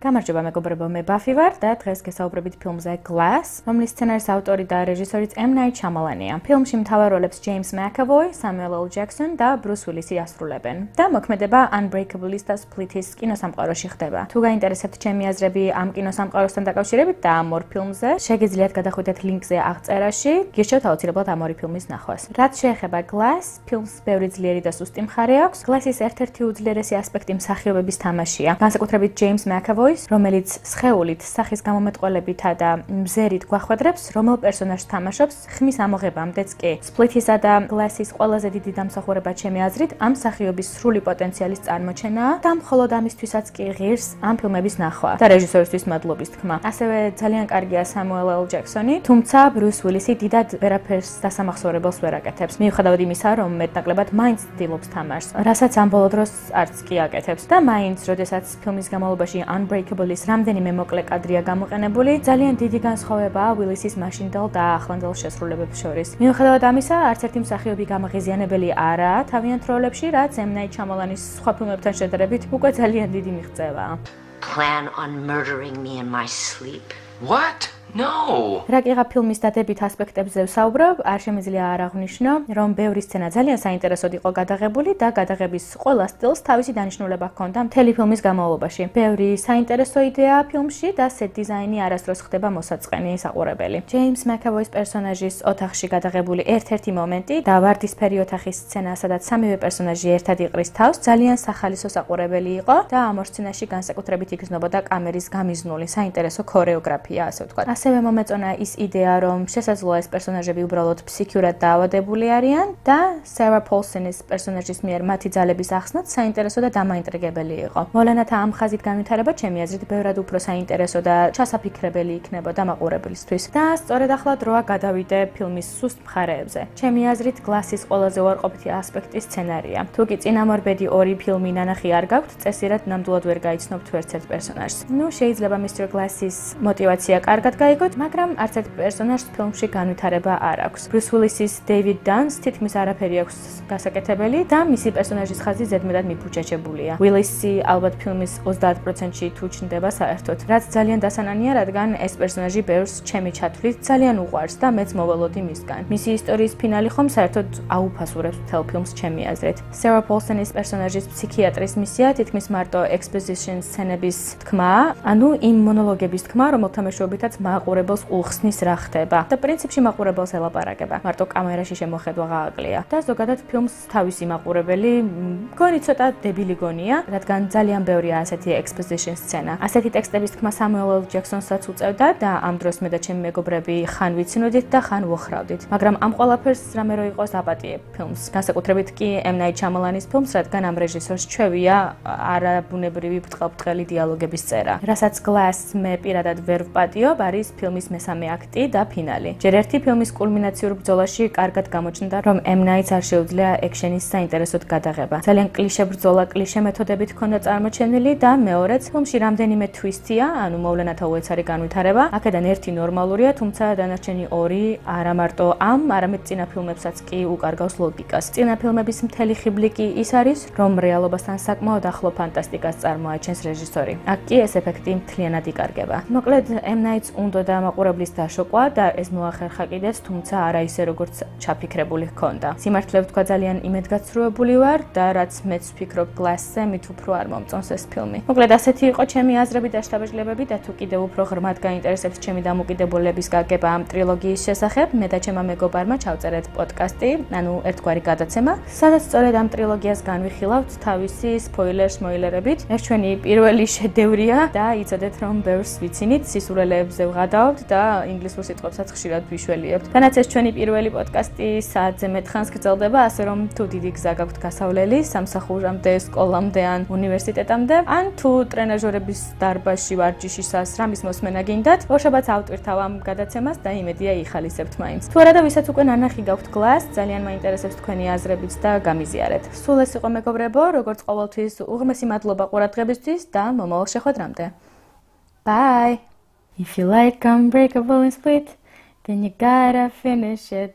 გამარჯობა მეგობრებო, მე ბაფი ვარ და დღეს გესაუბრებით ფილმზე Glass, რომლის სცენარის ავტორი და რეჟისორიც M. Night Shyamalan-ია. ფილმში მთავარ როლებს James McAvoy, Samuel L. Jackson და Bruce Willis-ი ასრულებენ. და მოქმედება Unbreakable-ის და Split-ის კინოსამყაროში ხდება. თუ გაინტერესებთ ჩემი აზრები ამ კინოსამყაროსთან დაკავშირებით და ამ ორ ფილმზე, შეგიძლიათ გადახვიდეთ ლინკზე აღწერაში, გირჩევთ აუცილებლად ამ ორი ფილმის ნახვას. რაც შეეხება Glass, ფილმს ბევრი ძლიერი და სუსტი მხარე აქვს. Glass-ის ერთ-ერთი უძლიერესი ასპექტი მსახიობების თამაშია. განსაკუთრებით James McAvoy, რომელიც სხეულით, სახის გამომეტყველებითა და მზერით გვახვედრებს, რომელ პერსონაჟს თამაშობს, ხმის ამოღებამდეც კი. Split-ისა და Glass-ის ყველაზე დიდი დამსახურება ჩემი აზრით ამ მსახიობის სრული პოტენციალის წარმოჩენაა და მხოლოდ ამისთვისაც კი ღირს ამ ფილმების ნახვა და რეჟისორისთვის მადლობის თქმა. ასევე ძალიან კარგია Samuel L. Jackson-ი, თუმცა Bruce Willis-ი დიდად ვერაფერს დასამახსოვრებელს ვერ აკეთებს. მიუხედავად იმისა, რომ მეტნაკლებად მაინც ცდილობს თამაშს, რასაც ამ ბოლო დროს არც კი აკეთებს და მაინც, როდესაც ფილმის განმავლობაში Unbreakable-ის რამდენიმე მოკლე კადრია გამოყენებული, ძალიან დიდი განსხვავებაა Willis-ის მაშინდელ და ახლანდელ შესრულებებს შორის. მიუხედავად ამისა, არც ერთი მსახიობი გამაღიზიანებელი არაა თავიანთ როლებში, რაც M. Night Shyamalan-ის სხვა ფილმებთან შედარებით უკვე ძალიან დიდი მიღწევაა. Plan on murdering me in my sleep? What? No. რაკიღა ფილმის დადებით ასპექტებზე ვსაუბრობ, არ შემიძლია არ აღვნიშნო, რომ ბევრი სცენა ძალიან საინტერესოდ იყო გადაღებული და გადაღების ყველა სტილს თავისი დანიშნულება ჰქონდა მთელი ფილმის განმავლობაში. ბევრი საინტერესო იდეაა ფილმში და set design-ი არასდროს ხდება მოსაწყენი საყურებელი. James McAvoy-ის პერსონაჟის ოთახში გადაღებული ერთ-ერთი მომენტი და ვარდისფერი ოთახის სცენა, სადაც სამივე პერსონაჟი ერთად იყრის თავს, ძალიან სახალისო საყურებელი იყო და ამ ორ სცენაში განსაკუთრებით იგრძნობოდა კამერის გამიზნული საინტერესო ქორეოგრაფია, ასე ვთქვათ. ასევე მომეწონა ის იდეა, რომ შესაძლოა ეს პერსონაჟები უბრალოდ ფსიქიურად დაავადებული არიან და Sarah Paulson-ის პერსონაჟის მიერ მათი ძალების ახსნაც საინტერესო და დამაინტრიგებელი იყო. მოვლენათა ამ ხაზით განვითარება ჩემი აზრით ბევრად უფრო საინტერესო და ჩასაფიქრებელი იქნებოდა მაყურებლისთვის. და სწორედ ახლა დროა გადავიდე ფილმის სუსტ მხარეებზე. ჩემი აზრით Glass-ის ყველაზე უარყოფითი ასპექტი სცენარია. თუ კი წინამორბედი ორი ფილმი ნანახი არ გაქვთ, წესიერად ნამდვილად ვერ გაიცნობთ ვერცერთ პერსონაჟს. შეიძლება Mr. Glass-ის мотиваცია კარგად მაგრამ არც ერთ პერსონაჟს ფილმში განვითარება არ აქვს. Bruce Willis-ის David Dunn-ს თითქმის არაფერი აქვს გასაკეთებელი და მისი პერსონაჟის ხაზი ზედმეტად მიფუჭეჭებულია. Willis-ი ალბათ ფილმის 30%-ში თუ ჩნდება საერთოდ, რაც ძალიან დასანანია, რადგან ეს პერსონაჟი ბევრს ჩემი ჩათვლით ძალიან უყვარს და მეც მოველოდი მისგან. მისი ისტორიის ფინალი ხომ საერთოდ აუფასურებს მთელ ფილმს ჩემი აზრით. Sarah Paulson-ის პერსონაჟის ფსიქიატრის მისია თითქმის მარტო exposition სცენების თქმაა, ანუ იმ მონოლოგების თქმა, რომელთა მეშვეობითაც მაყურებელს უხსნის რა ხდება და პრინციპში მაყურებელს ელაპარაკება. მარტო კამერაში შემოხედვა გააკლია და ზოგადად ფილმს თავისი მაყურებელი გონი ცოტა დებილი გონია, რადგან ძალიან ბევრია ასეთი exposition სცენა. ასეთი ტექსტების თქმა Samuel L. Jackson-საც უწევდა და ამ დროს მე და ჩემი მეგობრები ხან ვიცნოდით და ხან ვოხრავდით. მაგრამ ამ ყველაფერს რამე რო იყოს აპატიებ ფილმს. განსაკუთრებით კი M. Night Shyamalan-ის ფილმს, რადგან ამ რეჟისორს ჩვევია არაბუნებრივი ბრტყელ-ბრტყელი დიალოგების წერა. რასაც Glass მე პირადად ვერ ვპატიობ, არის ფილმის მესამე აქტი და ფინალი. ჯერ ერთი ფილმის კულმინაციურ ბრძოლაში კარგად გამოჩნდა, რომ M. Night-ს არ შეუძლია ექშენის საინტერესოდ გადაღება. ძალიან კლიშე ბრძოლა, კლიშე მეთოდებით ჰქონდა წარმოჩენილი და მეორეც ფილმში რამდენიმე twist-ია, ანუ მოვლენათა უეცარი განვითარება. აქედან ერთი ნორმალურია, თუმცა დანარჩენი ორი არა მარტო ამ, არამედ წინა ფილმებსაც კი უკარგავს ლოგიკას. წინა ფილმების მთელი ხიბლი კი ის არის, რომ რეალობასთან საკმაოდ ახლო ფანტასტიკას წარმოაჩენს რეჟისორი. აქ კი ეს ეფექტი მთლიანად იკარგება. მოკლედ M. Night-ს უნდა და მაყურებლის დაშოკვა და ეს მოახერხა კიდეც, თუმცა არა ისე როგორც ჩაფიქრებული ჰქონდა. სიმართლე ვთქვა, ძალიან იმედგაცრუებული ვარ და რაც მეც ვფიქრობ Glass-ზე, მით უფრო არ მომწონს ეს ფილმი. მოკლედ ასეთი იყო ჩემი აზრები და შთაბეჭდილებები და თუ კიდევ უფრო ღრმად გაინტერესებს ჩემი დამოკიდებულების გაგება ამ ტრილოგიის შესახებ, მე და ჩემმა მეგობარმა ჩავწერეთ პოდკასტი, ანუ ერთგვარი გადაცემა, სადაც სწორედ ამ ტრილოგიას განვიხილავთ თავისი სპოილერებით. ეს ჩვენი პირველი შედევრია და იცოდეთ, რომ ბევრს ვიცინით, სისურელეებზე ვღადავთ და ინგლისურ სიტყვებსაც ხშირად ვიშველიებთ. თანაც ეს ჩვენი პირველი პოდკასტი საათზე მეტ ხანს გრძელდება, ასე რომ თუ დიდი გზა გაქვთ გასავლელი სამსახურამდე, სკოლამდე ან უნივერსიტეტამდე, ან თუ ტრენაჟორების დარბაზში ვარჯიშისას რამის მოსმენა გინდათ, ორშაბათს ავტვირთავ ამ გადაცემას და იმედია იხალისებთ მაინც. თუ არა და ვისაც უკვე ნანახი გაქვთ Glass, ძალიან მაინტერესებს თქვენი აზრებიც და გამიზიარეთ. სულ ეს იყო მეგობრებო, როგორც ყოველთვის უღმესი მადლობა ყურადღებისთვის და მომავალ შეხვედრამდე. Bye! If you like Unbreakable and Split, then you gotta finish it.